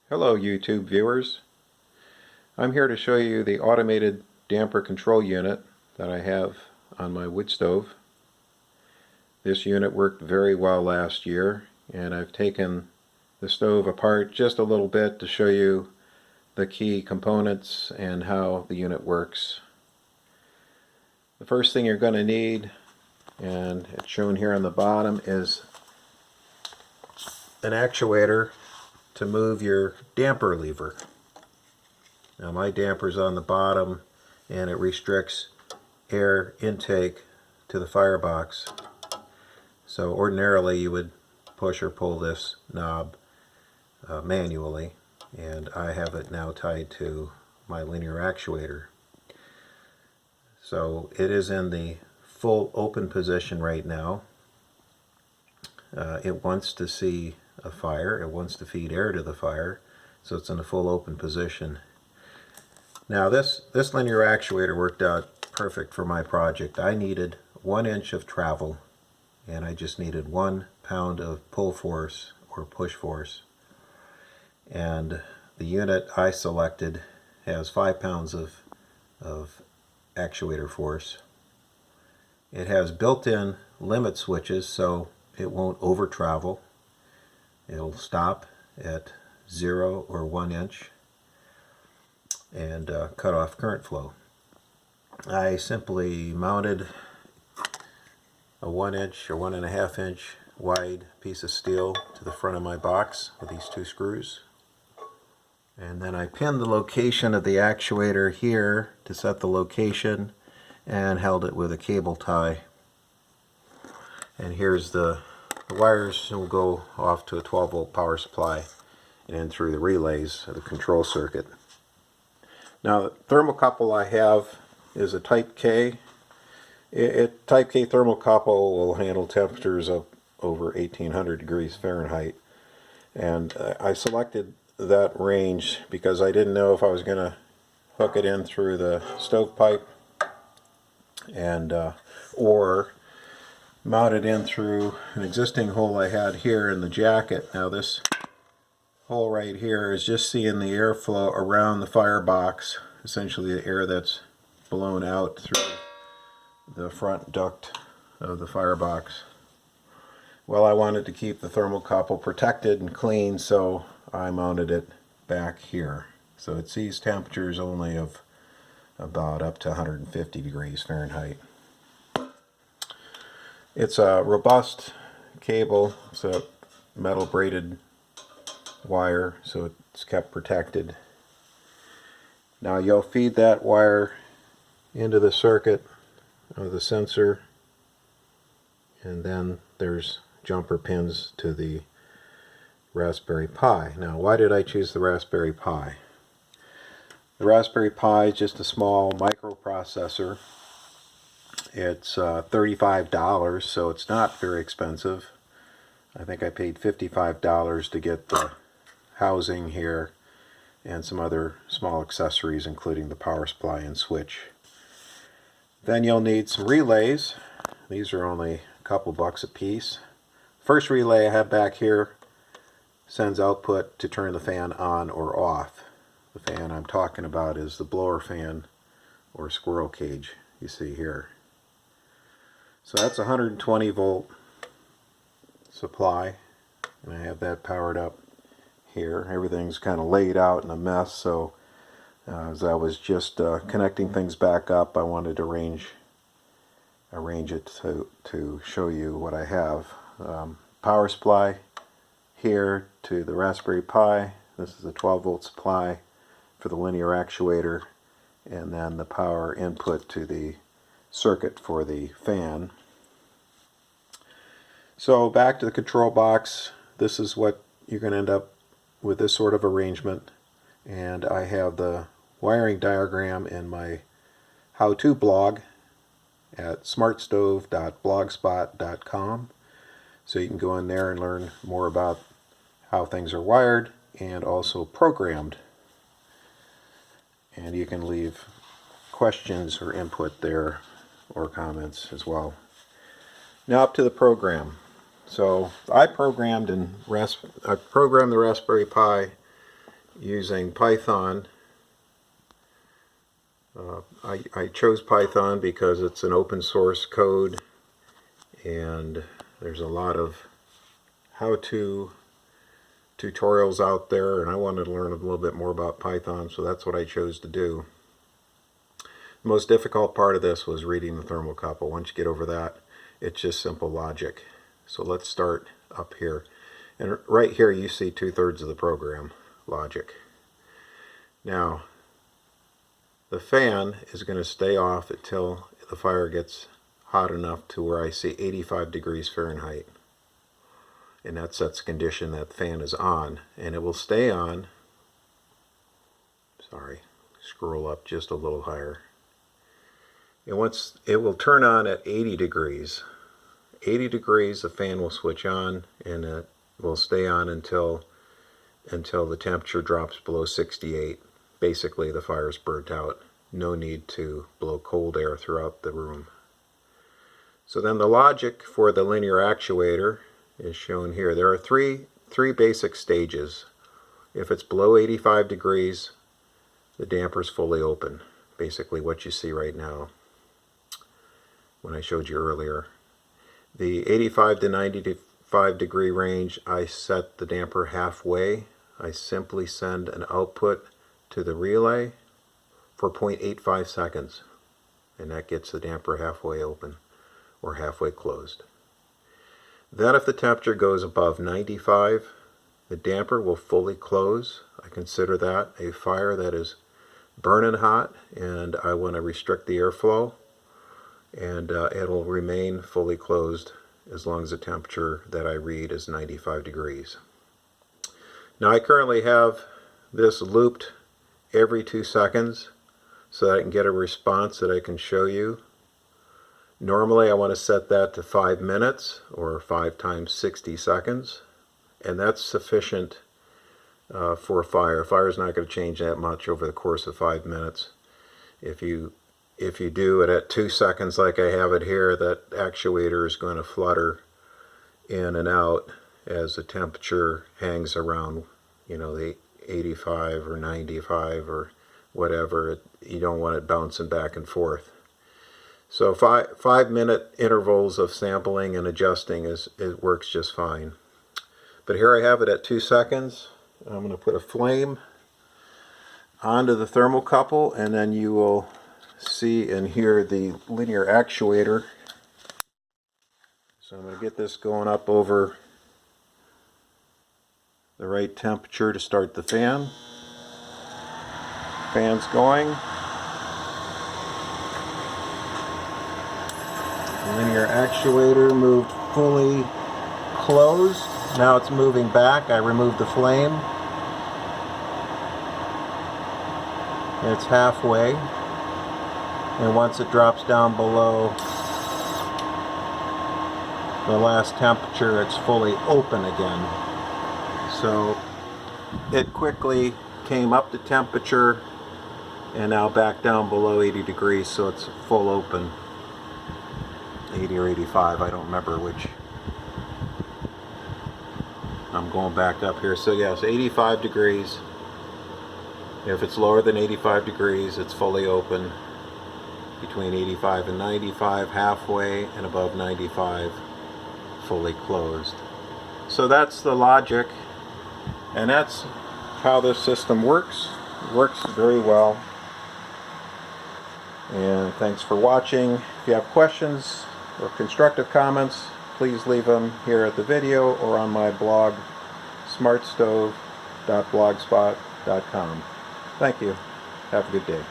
Hello YouTube viewers. I'm here to show you the automated damper control unit that I have on my wood stove. This unit worked very well last year, and I've taken the stove apart just a little bit to show you the key components and how the unit works. The first thing you're going to need, and it's shown here on the bottom, is an actuator to move your damper lever. Now my damper's on the bottom and it restricts air intake to the firebox. So ordinarily you would push or pull this knob manually, and I have it now tied to my linear actuator. So it is in the full open position right now. It wants to see a fire, it wants to feed air to the fire, so it's in a full open position. Now this linear actuator worked out perfect for my project. I needed 1 inch of travel, and I just needed 1 pound of pull force or push force. And the unit I selected has 5 pounds of actuator force. It has built-in limit switches, so it won't over travel. It'll stop at 0 or 1 inch and cut off current flow. I simply mounted a 1 inch or 1.5 inch wide piece of steel to the front of my box with these 2 screws. And then I pinned the location of the actuator here to set the location and held it with a cable tie. And here's the wires will go off to a 12-volt power supply and in through the relays of the control circuit. Now the thermocouple I have is a Type K. Type K thermocouple will handle temperatures of over 1800 degrees Fahrenheit. And I selected that range because I didn't know if I was going to hook it in through the stovepipe and or mount it in through an existing hole I had here in the jacket. Now this hole right here is just seeing the airflow around the firebox, essentially the air that's blown out through the front duct of the firebox. Well, I wanted to keep the thermocouple protected and clean, so I mounted it back here. So it sees temperatures only of about up to 150 degrees Fahrenheit. It's a robust cable. It's a metal braided wire, so it's kept protected. Now you'll feed that wire into the circuit of the sensor, and then there's jumper pins to the Raspberry Pi. Now why did I choose the Raspberry Pi? The Raspberry Pi is just a small microprocessor. It's $35, so it's not very expensive. I think I paid $55 to get the housing here and some other small accessories, including the power supply and switch. Then you'll need some relays. These are only a couple bucks a piece. First relay I have back here sends output to turn the fan on or off. The fan I'm talking about is the blower fan or squirrel cage you see here. So that's a 120 volt supply, and I have that powered up here. Everything's kind of laid out in a mess, so as I was just connecting things back up, I wanted to arrange it to show you what I have. Power supply here to the Raspberry Pi. This is a 12 volt supply for the linear actuator, and then the power input to the circuit for the fan. So back to the control box. This is what you're going to end up with, this sort of arrangement, and I have the wiring diagram in my how-to blog at smartstove.blogspot.com, so you can go in there and learn more about how things are wired and also programmed, and you can leave questions or input there or comments as well. Now up to the program. So I programmed the Raspberry Pi using Python. I chose Python because it's an open source code, and there's a lot of how-to tutorials out there, and I wanted to learn a little bit more about Python, so that's what I chose to do. The most difficult part of this was reading the thermocouple. Once you get over that, it's just simple logic. So let's start up here. And right here you see 2/3 of the program, logic. Now, the fan is going to stay off until the fire gets hot enough to where I see 85 degrees Fahrenheit. And that sets the condition that the fan is on. And it will stay on. Sorry, scroll up just a little higher. And once it will turn on at 80 degrees. 80 degrees, the fan will switch on, and it will stay on until the temperature drops below 68. Basically, the fire's burnt out. No need to blow cold air throughout the room. So then the logic for the linear actuator is shown here. There are three basic stages. If it's below 85 degrees, the damper's fully open. Basically what you see right now when I showed you earlier. The 85 to 95 degree range, I set the damper halfway. I simply send an output to the relay for 0.85 seconds, and that gets the damper halfway open or halfway closed. Then if the temperature goes above 95, the damper will fully close. I consider that a fire that is burning hot, and I want to restrict the airflow, and it'll remain fully closed as long as the temperature that I read is 95 degrees. Now I currently have this looped every 2 seconds so that I can get a response that I can show you. Normally I want to set that to 5 minutes, or 5 times 60 seconds, and that's sufficient for a fire. A fire is not going to change that much over the course of 5 minutes. If you do it at 2 seconds like I have it here, that actuator is going to flutter in and out as the temperature hangs around, you know, the 85 or 95 or whatever. You don't want it bouncing back and forth. So 5-minute intervals of sampling and adjusting it works just fine. But here I have it at 2 seconds. I'm going to put a flame onto the thermocouple, and then you will see and hear the linear actuator. So I'm going to get this going up over the right temperature to start the fan. Fan's going. The linear actuator moved fully closed. Now it's moving back. I removed the flame. It's halfway. And once it drops down below the last temperature, it's fully open again. So it quickly came up to temperature and now back down below 80 degrees, so it's full open. 80 or 85, I don't remember which. I'm going back up here. So yes, 85 degrees. If it's lower than 85 degrees, it's fully open. Between 85 and 95, halfway, and above 95, fully closed. So that's the logic, and that's how this system works. It works very well. And thanks for watching. If you have questions or constructive comments, please leave them here at the video or on my blog, smartstove.blogspot.com. Thank you. Have a good day.